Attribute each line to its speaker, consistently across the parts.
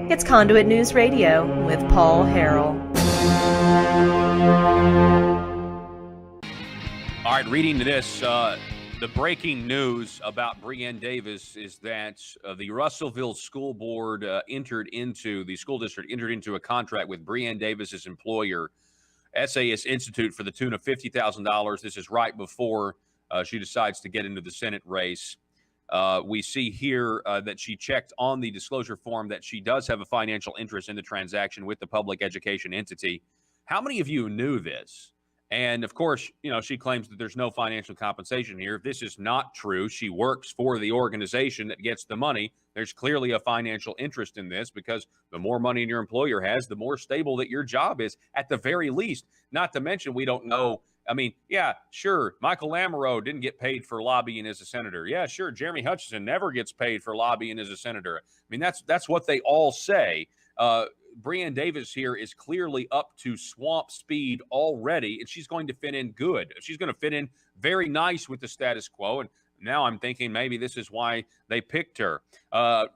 Speaker 1: It's Conduit News Radio with Paul Harrell.
Speaker 2: All right, reading this, the breaking news about Breanne Davis is that the Russellville School Board the school district entered into a contract with Breanne Davis's employer, SAS Institute, for the tune of $50,000. This is right before she decides to get into the Senate race. We see here that she checked on the disclosure form that she does have a financial interest in the transaction with the public education entity. How many of you knew this? And of course, she claims that there's no financial compensation here. This is not true. She works for the organization that gets the money. There's clearly a financial interest in this because the more money your employer has, the more stable that your job is at the very least. Not to mention, we don't know. I mean, yeah, sure, Michael Lamoureux didn't get paid for lobbying as a senator. Yeah, sure, Jeremy Hutchinson never gets paid for lobbying as a senator. I mean, that's what they all say. Breanne Davis here is clearly up to swamp speed already, and she's going to fit in good. She's going to fit in very nice with the status quo, and now I'm thinking maybe this is why they picked her.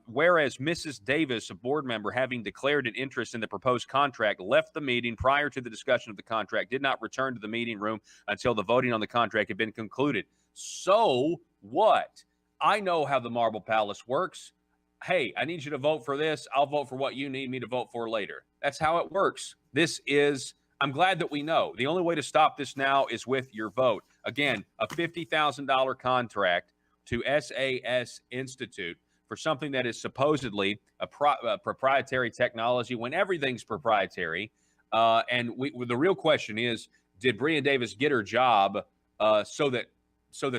Speaker 2: Whereas Mrs. Davis, a board member, having declared an interest in the proposed contract, left the meeting prior to the discussion of the contract, did not return to the meeting room until the voting on the contract had been concluded. So what? I know how the Marble Palace works. Hey, I need you to vote for this. I'll vote for what you need me to vote for later. That's how it works. I'm glad that we know. The only way to stop this now is with your vote. Again, a $50,000 contract to SAS Institute for something that is supposedly a proprietary technology when everything's proprietary. The real question is, did Breanne Davis get her job so that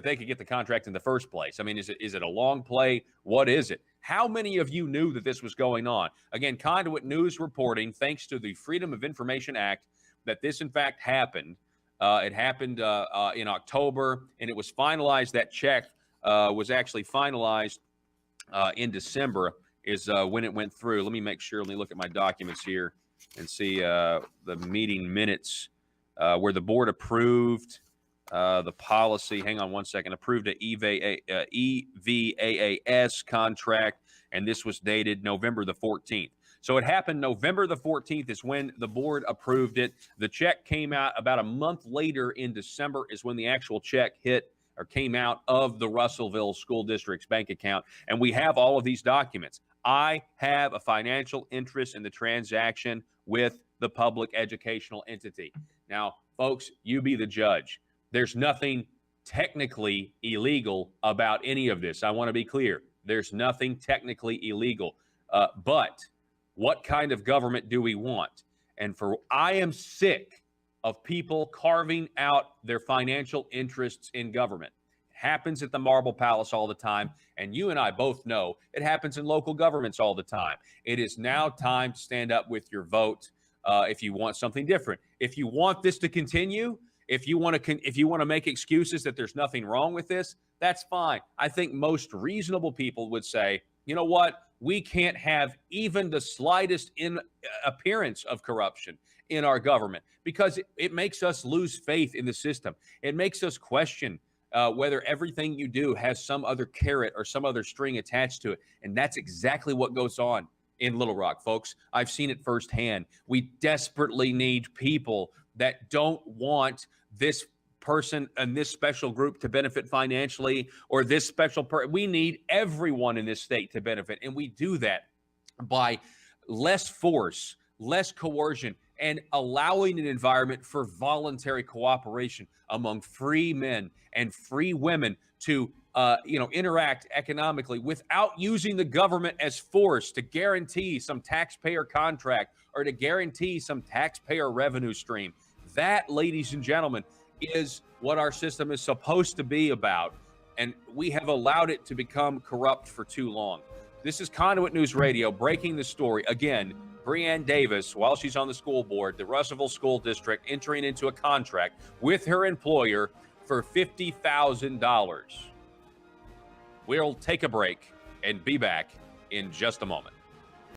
Speaker 2: they could get the contract in the first place? I mean, is it a long play? What is it? How many of you knew that this was going on? Again, Conduit News reporting, thanks to the Freedom of Information Act, that this in fact happened. It happened in October, and it was finalized. That check was actually finalized in December is when it went through. Let me make sure. Let me look at my documents here and see the meeting minutes where the board approved the policy. Hang on one second. Approved a EVAAS contract, and this was dated November the 14th. So it happened November the 14th is when the board approved it. The check came out about a month later in December is when the actual check hit or came out of the Russellville School District's bank account. And we have all of these documents. I have a financial interest in the transaction with the public educational entity. Now, folks, you be the judge. There's nothing technically illegal about any of this. I want to be clear. There's nothing technically illegal. But what kind of government do we want? And I am sick of people carving out their financial interests in government. It happens at the Marble Palace all the time, and you and I both know it happens in local governments all the time. It is now time to stand up with your vote if you want something different. If you want this to continue, if you want to make excuses that there's nothing wrong with this, that's fine. I think most reasonable people would say, you know what? We can't have even the slightest appearance of corruption in our government because it makes us lose faith in the system. It makes us question whether everything you do has some other carrot or some other string attached to it. And that's exactly what goes on in Little Rock, folks. I've seen it firsthand. We desperately need people that don't want this person and this special group to benefit financially or this special we need everyone in this state to benefit, and we do that by less force, less coercion, and allowing an environment for voluntary cooperation among free men and free women to interact economically without using the government as force to guarantee some taxpayer contract or to guarantee some taxpayer revenue stream. That, ladies and gentlemen, is what our system is supposed to be about, and we have allowed it to become corrupt for too long. This is Conduit News Radio breaking the story. Again, Breanne Davis, while she's on the school board, the Russellville School District entering into a contract with her employer for $50,000. We'll take a break and be back in just a moment.